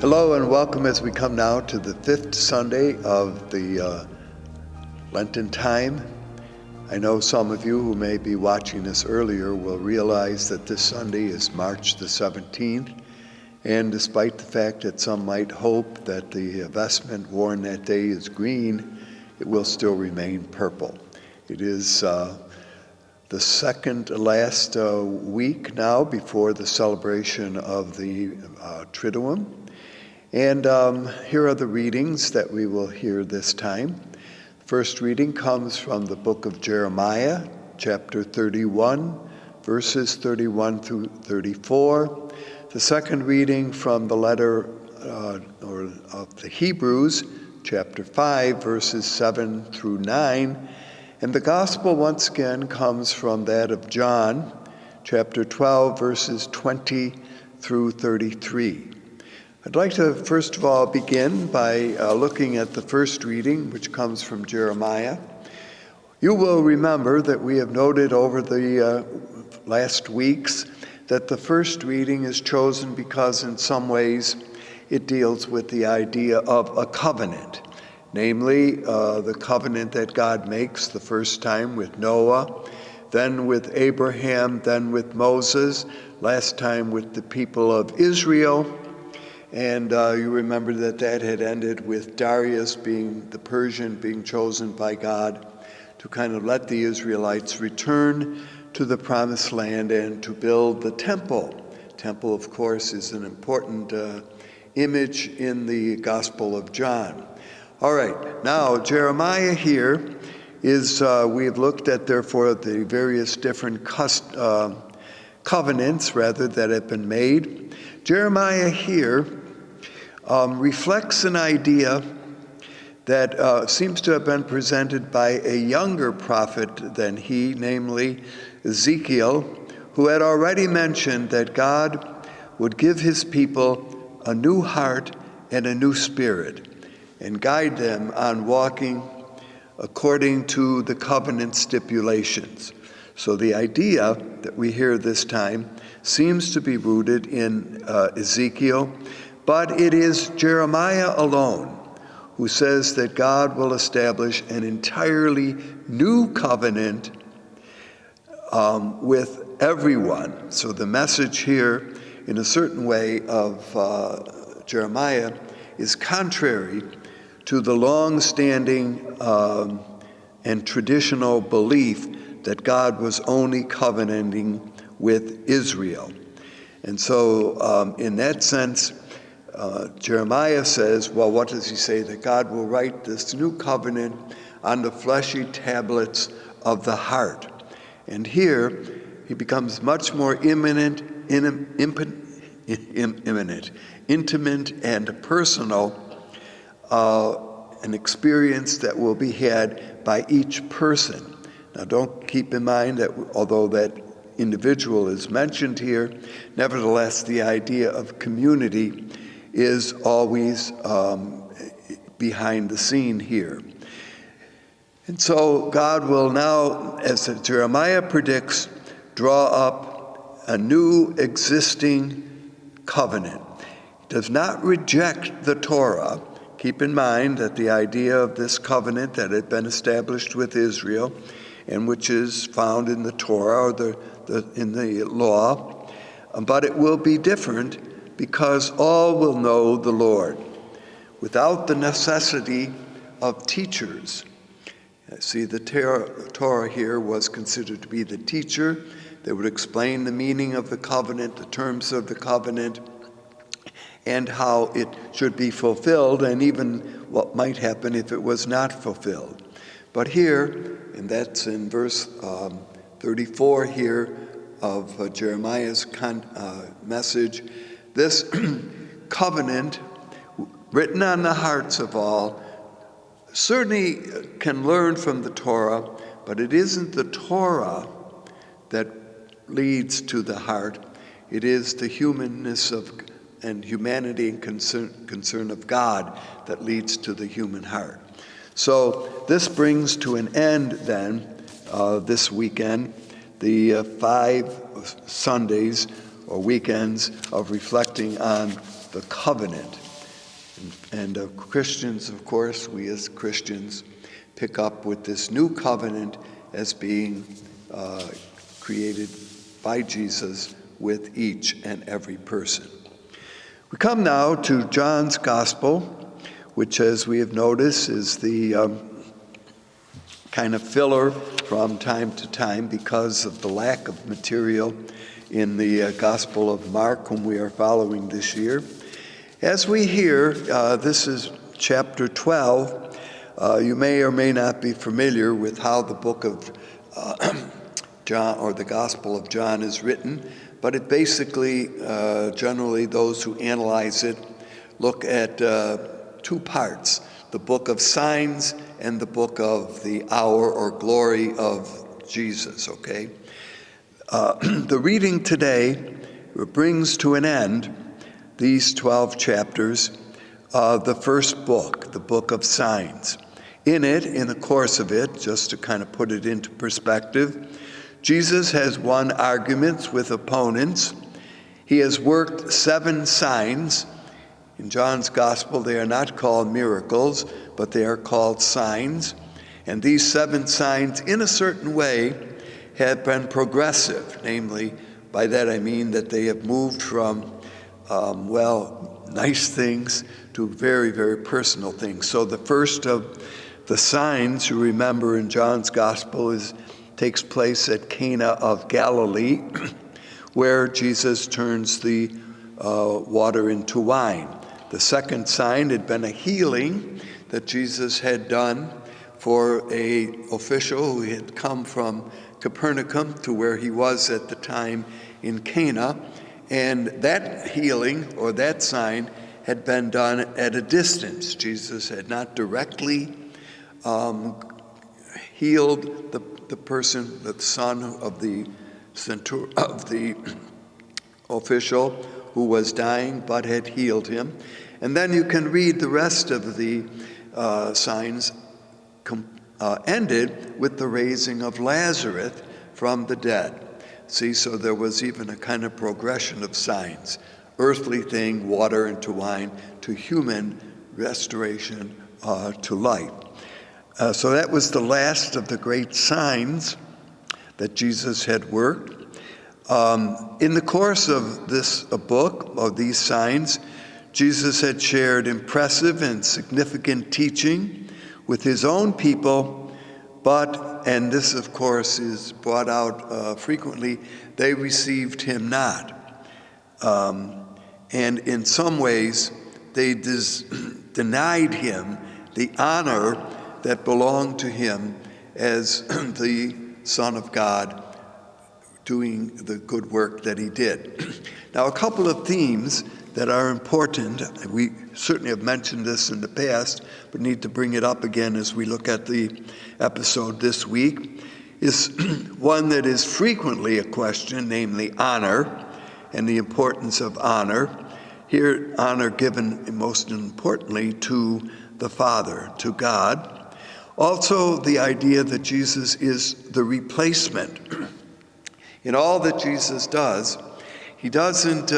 Hello and welcome as we come now to the fifth Sunday of the Lenten time. I know some of you who may be watching this earlier will realize that this Sunday is March the 17th, and despite the fact that some might hope that the vestment worn that day is green, it will still remain purple. It is the second last week now before the celebration of the Triduum. And here are the readings that we will hear this time. First reading comes from the book of Jeremiah, chapter 31, verses 31 through 34. The second reading from the letter of the Hebrews, chapter 5, verses 7 through 9. And the gospel once again comes from that of John, chapter 12, verses 20 through 33. I'd like to first of all begin by looking at the first reading, which comes from Jeremiah. You will remember that we have noted over the last weeks that the first reading is chosen because in some ways it deals with the idea of a covenant, namely the covenant that God makes the first time with Noah, then with Abraham, then with Moses, last time with the people of Israel. And you remember that had ended with Darius the Persian being chosen by God to kind of let the Israelites return to the promised land and to build the temple. Temple, of course, is an important image in the Gospel of John. All right, now Jeremiah here is, we have looked at therefore the various different covenants that have been made. Jeremiah here reflects an idea that seems to have been presented by a younger prophet than he, namely Ezekiel, who had already mentioned that God would give his people a new heart and a new spirit and guide them on walking according to the covenant stipulations. So the idea that we hear this time seems to be rooted in Ezekiel, but it is Jeremiah alone who says that God will establish an entirely new covenant with everyone. So the message here, in a certain way, of Jeremiah is contrary to the long-standing and traditional belief that God was only covenanting with Israel. And so in that sense, Jeremiah says, well, what does he say? That God will write this new covenant on the fleshy tablets of the heart. And here, he becomes much more intimate and personal, an experience that will be had by each person. Now, don't keep in mind that although that individual is mentioned here, nevertheless, the idea of community is always behind the scene here. And so God will now, as Jeremiah predicts, draw up a new existing covenant. He does not reject the Torah. Keep in mind that the idea of this covenant that had been established with Israel and which is found in the Torah or in the law, but it will be different because all will know the Lord without the necessity of teachers. See, the Torah here was considered to be the teacher that would explain the meaning of the covenant, the terms of the covenant, and how it should be fulfilled, and even what might happen if it was not fulfilled. But here, and that's in verse 34 here of Jeremiah's message, this covenant written on the hearts of all certainly can learn from the Torah, but it isn't the Torah that leads to the heart. It is the humanness and humanity and concern of God that leads to the human heart. So this brings to an end then, this weekend, the 5 Sundays or weekends of reflecting on the covenant. And Christians, of course, we as Christians pick up with this new covenant as being created by Jesus with each and every person. We come now to John's Gospel, which, as we have noticed, is the kind of filler from time to time because of the lack of material in the Gospel of Mark, whom we are following this year. As we hear, this is chapter 12. You may or may not be familiar with how the book of John, or the Gospel of John, is written, but it basically, generally those who analyze it look at two parts, the book of signs and the book of the hour or glory of Jesus, okay? The reading today brings to an end these 12 chapters of the first book, the book of signs. In it, in the course of it, just to kind of put it into perspective, Jesus has won arguments with opponents. He has worked 7 signs. In John's Gospel, they are not called miracles, but they are called signs. And these 7 signs, in a certain way, have been progressive. Namely, by that I mean that they have moved from nice things to very, very personal things. So the first of the signs, you remember in John's Gospel, takes place at Cana of Galilee, where Jesus turns the water into wine. The second sign had been a healing that Jesus had done for an official who had come from Capernaum to where he was at the time in Cana. And that healing, or that sign, had been done at a distance. Jesus had not directly healed the person, the son of the official who was dying, but had healed him. And then you can read the rest of the signs ended with the raising of Lazarus from the dead. See, so there was even a kind of progression of signs. Earthly thing, water into wine, to human restoration to life. So that was the last of the great signs that Jesus had worked. In the course of this book, of these signs, Jesus had shared impressive and significant teaching with his own people, but, and this of course is brought out frequently, they received him not. And in some ways, they denied him the honor that belonged to him as the Son of God, doing the good work that he did. Now, a couple of themes that are important, we certainly have mentioned this in the past, but need to bring it up again as we look at the episode this week, is one that is frequently a question, namely honor and the importance of honor. Here, honor given most importantly to the Father, to God. Also, the idea that Jesus is the replacement. In all that Jesus does, he doesn't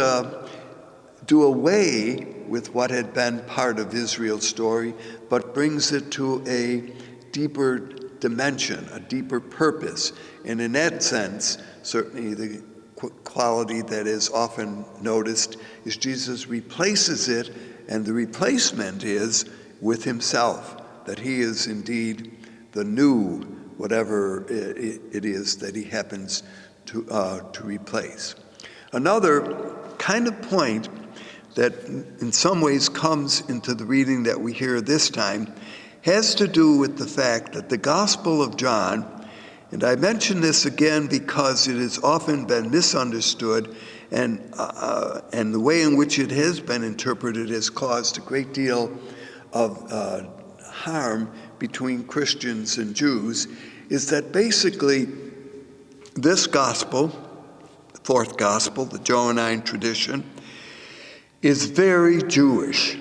do away with what had been part of Israel's story, but brings it to a deeper dimension, a deeper purpose. And in that sense, certainly the quality that is often noticed is Jesus replaces it, and the replacement is with himself, that he is indeed the new whatever it is that he happens to replace. Another kind of point that in some ways comes into the reading that we hear this time has to do with the fact that the Gospel of John, and I mention this again because it has often been misunderstood, and the way in which it has been interpreted has caused a great deal of harm between Christians and Jews, is that basically this gospel, the fourth gospel, the Johannine tradition, is very Jewish,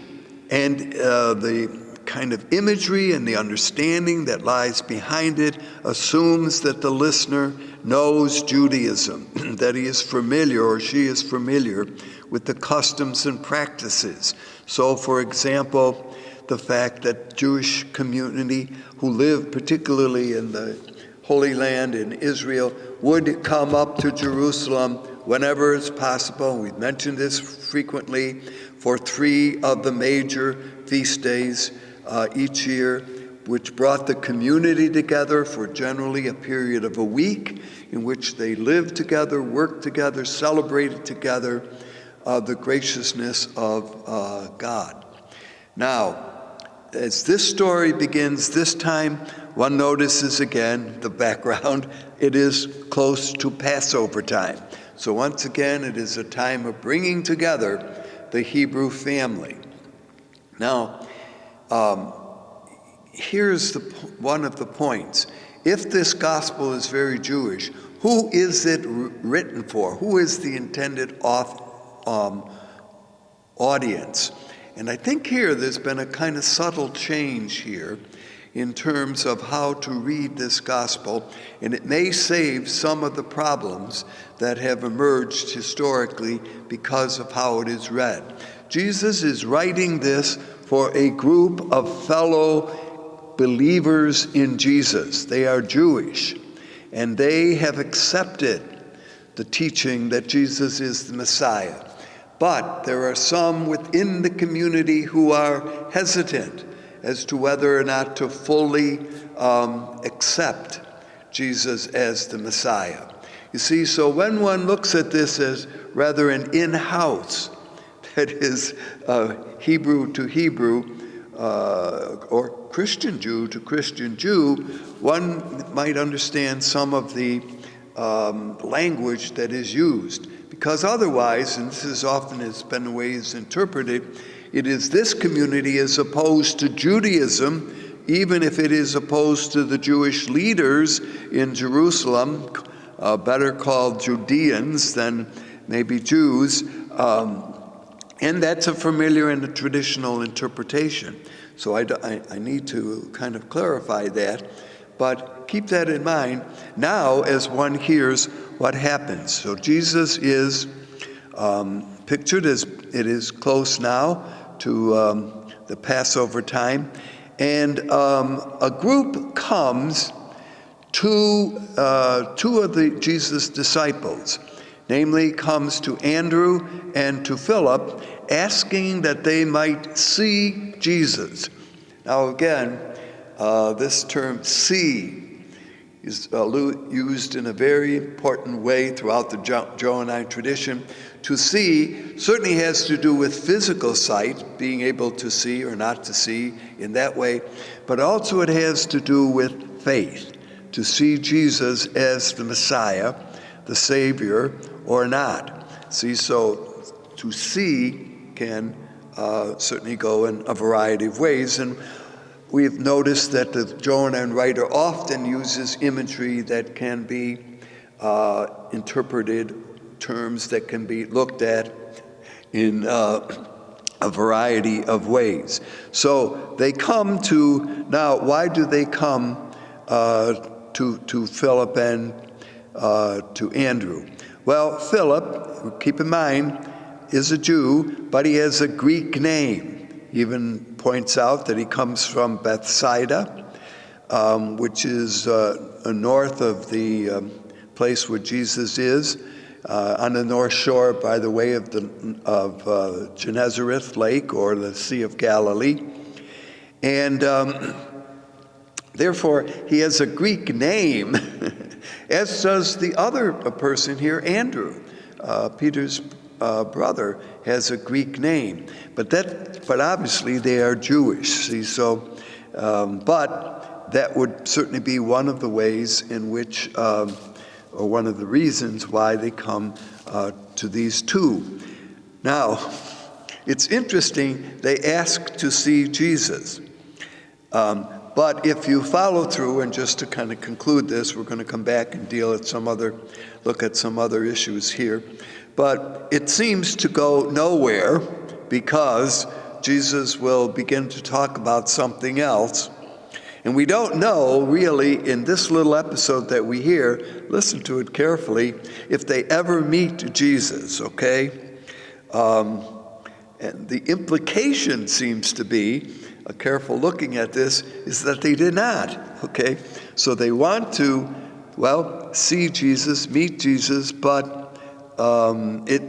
and the kind of imagery and the understanding that lies behind it assumes that the listener knows Judaism, that he is familiar or she is familiar with the customs and practices. So, for example, the fact that Jewish community who live particularly in the Holy Land in Israel would come up to Jerusalem whenever it's possible. We've mentioned this frequently for 3 of the major feast days each year, which brought the community together for generally a period of a week in which they lived together, worked together, celebrated together the graciousness of God. Now, as this story begins this time, one notices again the background. It is close to Passover time. So once again, it is a time of bringing together the Hebrew family. Now, here's one of the points. If this gospel is very Jewish, who is it written for? Who is the intended audience? And I think here there's been a kind of subtle change here in terms of how to read this gospel, and it may save some of the problems that have emerged historically because of how it is read. Jesus is writing this for a group of fellow believers in Jesus. They are Jewish, and they have accepted the teaching that Jesus is the Messiah. But there are some within the community who are hesitant as to whether or not to fully accept Jesus as the Messiah. You see, so when one looks at this as rather an in-house, that is Hebrew to Hebrew, or Christian Jew to Christian Jew, one might understand some of the language that is used. Because otherwise, and this is often has been the way it's interpreted, it is this community as opposed to Judaism, even if it is opposed to the Jewish leaders in Jerusalem, better called Judeans than maybe Jews, and that's a familiar and a traditional interpretation. So I need to kind of clarify that, but keep that in mind now as one hears what happens. So Jesus is pictured as it is close now to the Passover time, and a group comes to 2 of the Jesus disciples, namely comes to Andrew and to Philip, asking that they might see Jesus. Now again, this term "see" is used in a very important way throughout the Johannine tradition. To see certainly has to do with physical sight, being able to see or not to see in that way, but also it has to do with faith, to see Jesus as the Messiah, the Savior, or not. See, so to see can certainly go in a variety of ways, and we've noticed that the Johannine writer often uses imagery that can be interpreted, terms that can be looked at in a variety of ways. So they come to, now why do they come to Philip and to Andrew? Well, Philip, keep in mind, is a Jew, but he has a Greek name. He even points out that he comes from Bethsaida, which is north of the place where Jesus is, on the north shore, by the way, of Gennesareth Lake or the Sea of Galilee. And therefore, he has a Greek name, as does the other person here, Andrew, Peter's brother, has a Greek name, but obviously they are Jewish. See, so, but that would certainly be one of the ways in which, or one of the reasons why they come to these 2. Now, it's interesting. They ask to see Jesus, but if you follow through, and just to kind of conclude this, we're going to come back and look at some other issues here. But it seems to go nowhere because Jesus will begin to talk about something else. And we don't know really in this little episode that we hear, listen to it carefully, if they ever meet Jesus, okay? And the implication seems to be, a careful looking at this, is that they did not, okay? So they want to, see Jesus, meet Jesus, but it,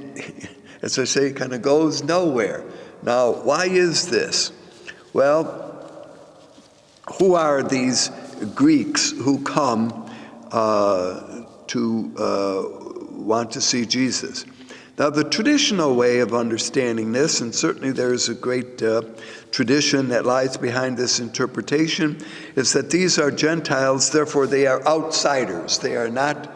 as I say, kind of goes nowhere. Now, why is this? Well, who are these Greeks who come to want to see Jesus? Now, the traditional way of understanding this, and certainly there is a great tradition that lies behind this interpretation, is that these are Gentiles, therefore they are outsiders. They are not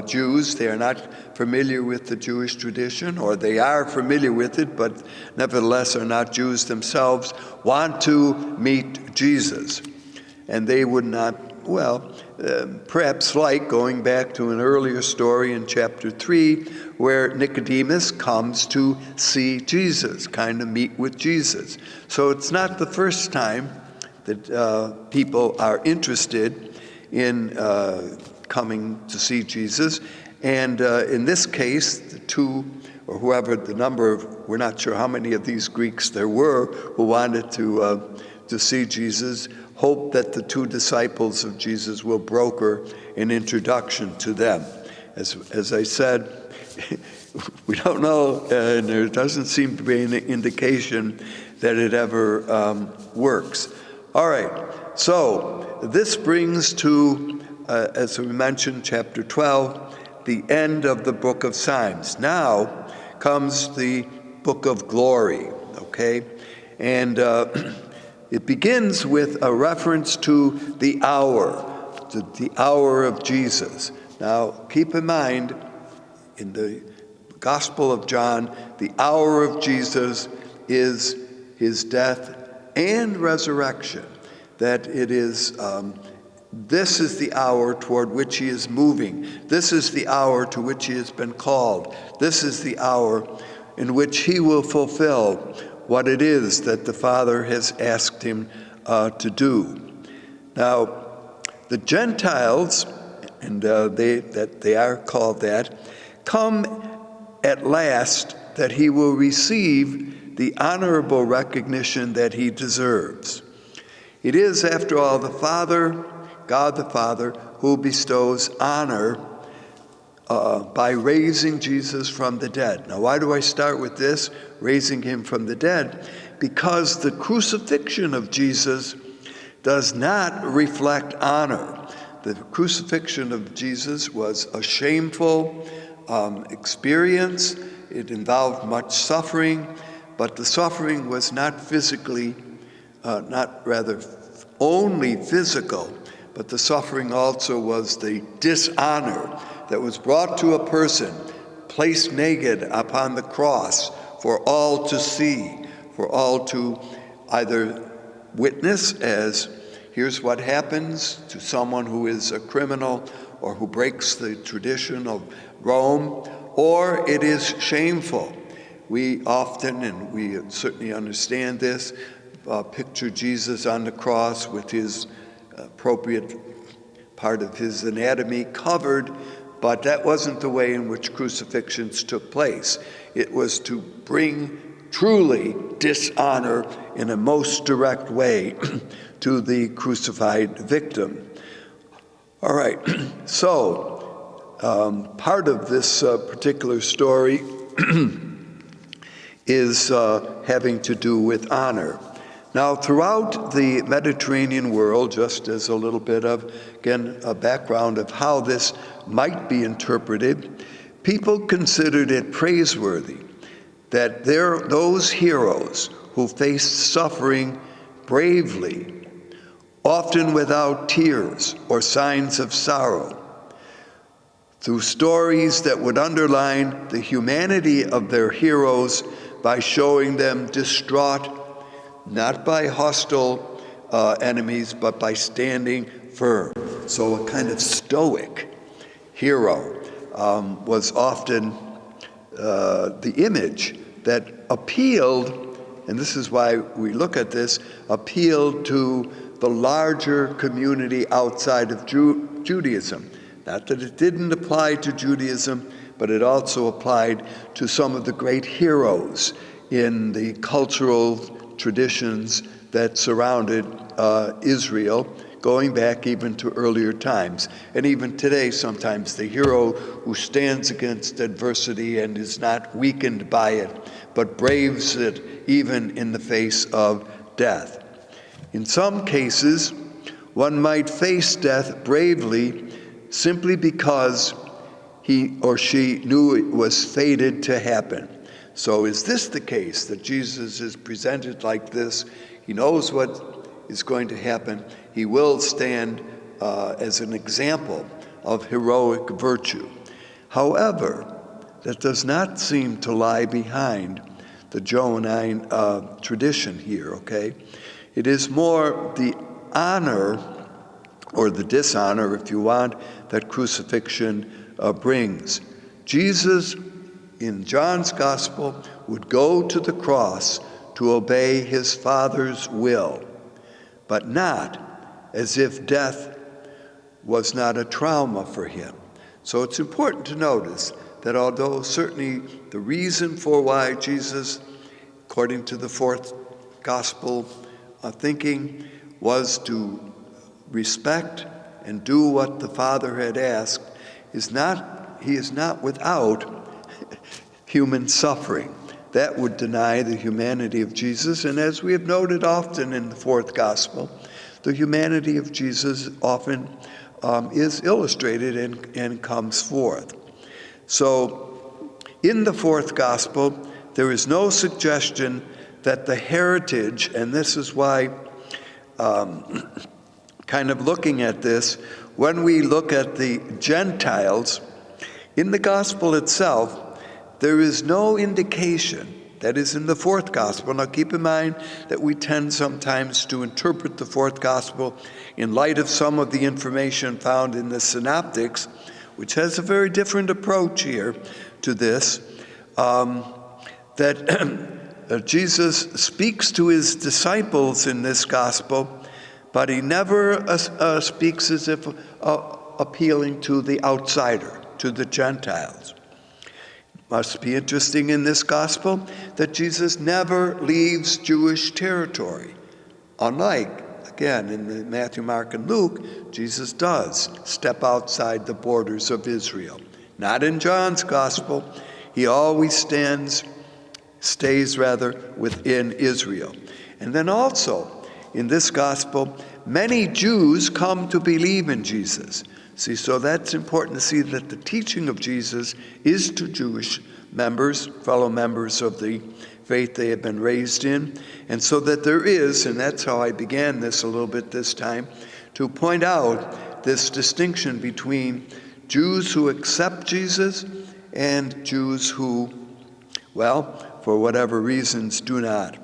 Jews. They are not familiar with the Jewish tradition, or they are familiar with it, but nevertheless are not Jews themselves, want to meet Jesus. And they would not, perhaps like going back to an earlier story in chapter 3, where Nicodemus comes to see Jesus, kind of meet with Jesus. So it's not the first time that people are interested in coming to see Jesus. And in this case, the two, or whoever the number of, we're not sure how many of these Greeks there were who wanted to see Jesus, hope that the two disciples of Jesus will broker an introduction to them. As I said, we don't know, and there doesn't seem to be an indication that it ever works. All right, so this brings to, as we mentioned, chapter 12, the end of the book of signs. Now comes the book of glory, okay? And it begins with a reference to the hour of Jesus. Now, keep in mind, in the Gospel of John, the hour of Jesus is his death and resurrection. That it is, this is the hour toward which he is moving. This is the hour to which he has been called. This is the hour in which he will fulfill what it is that the Father has asked him to do. Now, the Gentiles, and they are called that, come at last that he will receive the honorable recognition that he deserves. It is, after all, the Father, God the Father, who bestows honor by raising Jesus from the dead. Now, why do I start with this, raising him from the dead? Because the crucifixion of Jesus does not reflect honor. The crucifixion of Jesus was a shameful experience. It involved much suffering, but the suffering was not only physical, but the suffering also was the dishonor that was brought to a person, placed naked upon the cross for all to see, for all to either witness as, here's what happens to someone who is a criminal or who breaks the tradition of Rome, or it is shameful. We often, and we certainly understand this, picture Jesus on the cross with his appropriate part of his anatomy covered, but that wasn't the way in which crucifixions took place. It was to bring truly dishonor in a most direct way to the crucified victim. All right, so part of this particular story is having to do with honor. Now, throughout the Mediterranean world, just as a little bit of, again, a background of how this might be interpreted, people considered it praiseworthy that those heroes who faced suffering bravely, often without tears or signs of sorrow, through stories that would underline the humanity of their heroes by showing them distraught, not by hostile enemies, but by standing firm. So a kind of stoic hero was often the image that appealed, and this is why we look at this, appealed to the larger community outside of Judaism. Not that it didn't apply to Judaism, but it also applied to some of the great heroes in the cultural traditions that surrounded Israel, going back even to earlier times. And even today, sometimes the hero who stands against adversity and is not weakened by it, but braves it even in the face of death. In some cases, one might face death bravely simply because he or she knew it was fated to happen. So is this the case, that Jesus is presented like this? He knows what is going to happen. He will stand as an example of heroic virtue. However, that does not seem to lie behind the Johannine tradition here, okay? It is more the honor, or the dishonor, if you want, that crucifixion brings. Jesus, in John's Gospel, would go to the cross to obey his Father's will, but not as if death was not a trauma for him. So it's important to notice that although certainly the reason for why Jesus, according to the fourth Gospel thinking, was to respect and do what the Father had asked, he is not without human suffering. That would deny the humanity of Jesus. And as we have noted often in the fourth Gospel, the humanity of Jesus often is illustrated and comes forth. So in the fourth Gospel, there is no suggestion that the heritage, and this is why kind of looking at this, when we look at the Gentiles, in the Gospel itself, there is no indication, that is in the fourth Gospel. Now keep in mind that we tend sometimes to interpret the fourth Gospel in light of some of the information found in the Synoptics, which has a very different approach here to this, that Jesus speaks to his disciples in this Gospel, but he never speaks as if appealing to the outsider, to the Gentiles. Must be interesting in this Gospel that Jesus never leaves Jewish territory. Unlike, again, in Matthew, Mark, and Luke, Jesus does step outside the borders of Israel. Not in John's Gospel. He always stays within Israel. And then also, in this Gospel, many Jews come to believe in Jesus. See, so that's important to see that the teaching of Jesus is to Jewish members, fellow members of the faith they have been raised in. And so that there is, and that's how I began this a little bit this time, to point out this distinction between Jews who accept Jesus and Jews who, well, for whatever reasons, do not.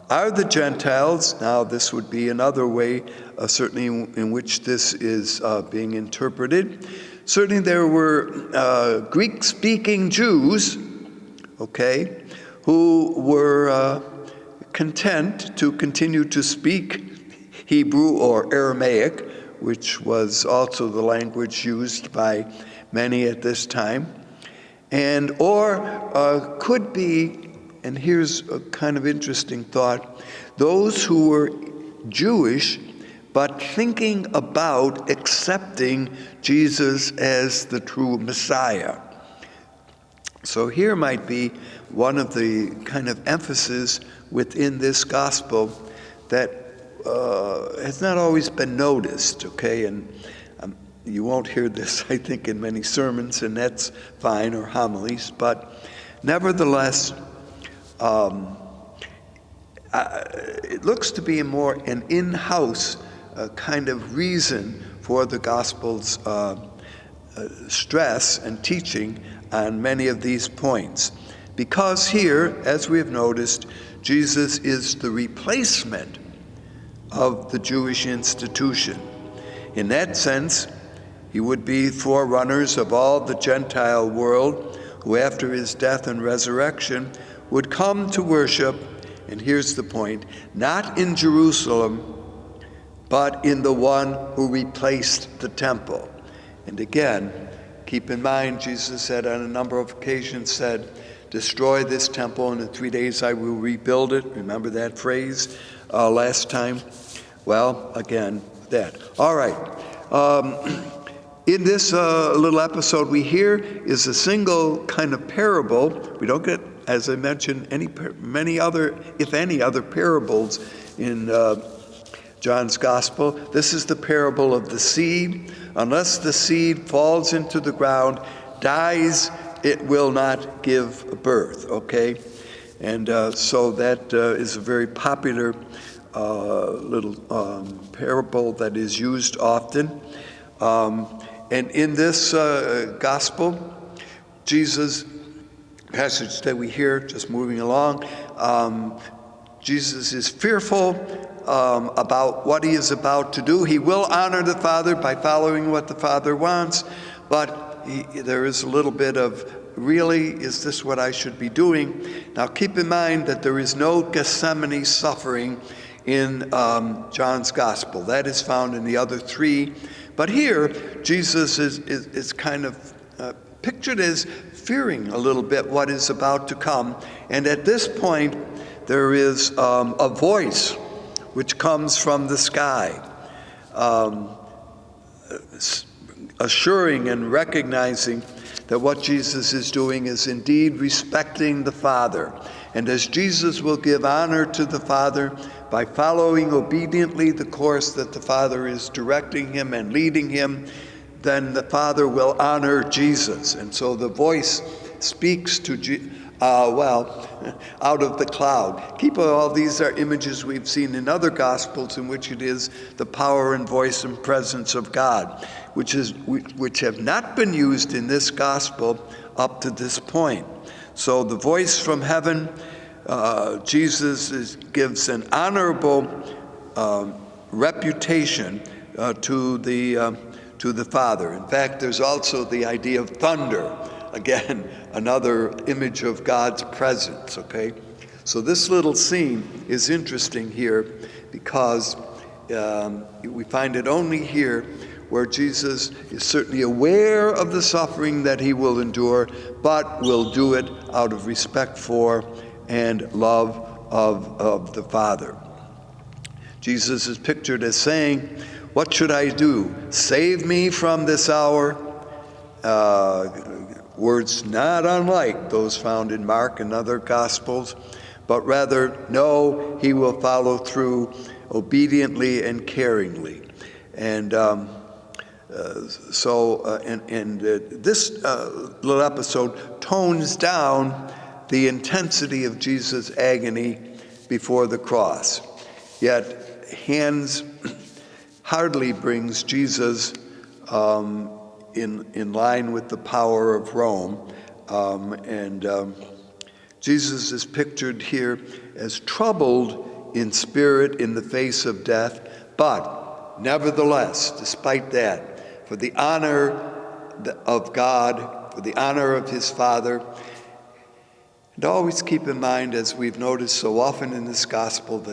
Are the Gentiles, now this would be another way, certainly in which this is being interpreted. Certainly there were Greek-speaking Jews, okay, who were content to continue to speak Hebrew or Aramaic, which was also the language used by many at this time, and or could be, and here's a kind of interesting thought, those who were Jewish but thinking about accepting Jesus as the true Messiah. So here might be one of the kind of emphasis within this gospel that has not always been noticed, okay? And you won't hear this, I think, in many sermons, and that's fine, or homilies, but nevertheless, it looks to be more an in-house kind of reason for the Gospel's stress and teaching on many of these points. Because here, as we have noticed, Jesus is the replacement of the Jewish institution. In that sense, he would be forerunners of all the Gentile world who, after his death and resurrection, would come to worship, and here's the point, not in Jerusalem, but in the one who replaced the temple. And again, keep in mind, Jesus said on a number of occasions, said, destroy this temple, and in 3 days I will rebuild it. Remember that phrase last time? Well, again, that. All right. In this little episode we hear is a single kind of parable. We don't get, as I mentioned, many other, if any, other parables in John's Gospel. This is the parable of the seed. Unless the seed falls into the ground, dies, it will not give birth, okay? And so that is a very popular little parable that is used often. And in this gospel, Jesus, passage that we hear, just moving along, Jesus is fearful about what he is about to do. He will honor the Father by following what the Father wants, but there is a little bit of, really, is this what I should be doing? Now keep in mind that there is no Gethsemane suffering in John's Gospel. That is found in the other three. But here, Jesus is kind of pictured as fearing a little bit what is about to come. And at this point, there is a voice which comes from the sky, assuring and recognizing that what Jesus is doing is indeed respecting the Father. And as Jesus will give honor to the Father by following obediently the course that the Father is directing him and leading him, then the Father will honor Jesus. And so the voice speaks to out of the cloud. Keep all these are images we've seen in other Gospels in which it is the power and voice and presence of God, which have not been used in this Gospel up to this point. So the voice from heaven, Jesus gives an honorable reputation to the Father. In fact, there's also the idea of thunder. Again, another image of God's presence, okay? So this little scene is interesting here because we find it only here where Jesus is certainly aware of the suffering that he will endure, but will do it out of respect for and love of the Father. Jesus is pictured as saying, "What should I do? Save me from this hour?" Words not unlike those found in Mark and other Gospels, but rather, no, he will follow through obediently and caringly. And this little episode tones down the intensity of Jesus' agony before the cross. Yet hands hardly brings Jesus in line with the power of Rome. Jesus is pictured here as troubled in spirit in the face of death, but nevertheless, despite that, for the honor of God, for the honor of his Father. And always keep in mind, as we've noticed so often in this gospel,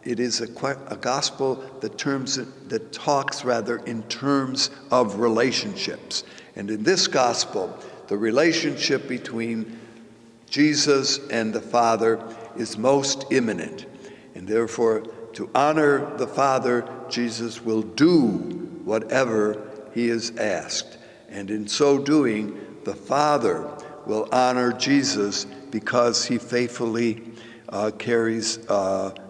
it is a gospel that talks rather in terms of relationships. And in this gospel, the relationship between Jesus and the Father is most imminent. And therefore, to honor the Father, Jesus will do whatever he is asked. And in so doing, the Father will honor Jesus because he faithfully carries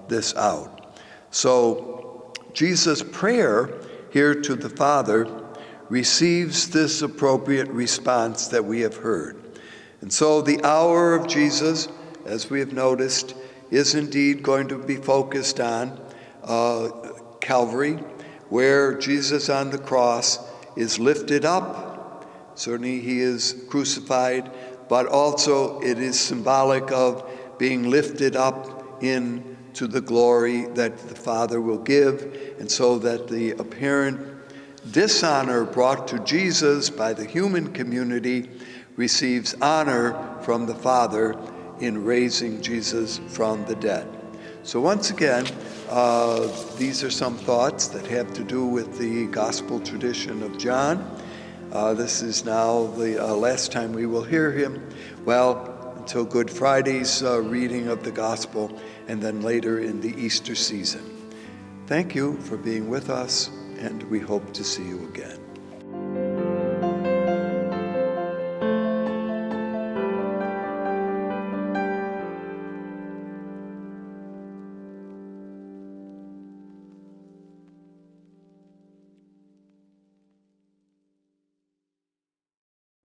this out. So Jesus' prayer here to the Father receives this appropriate response that we have heard. And so the hour of Jesus, as we have noticed, is indeed going to be focused on Calvary, where Jesus on the cross is lifted up. Certainly he is crucified, but also it is symbolic of being lifted up into the glory that the Father will give, and so that the apparent dishonor brought to Jesus by the human community receives honor from the Father in raising Jesus from the dead. So once again, these are some thoughts that have to do with the gospel tradition of John. This is now the last time we will hear him. Well, until Good Friday's reading of the Gospel, and then later in the Easter season. Thank you for being with us, and we hope to see you again.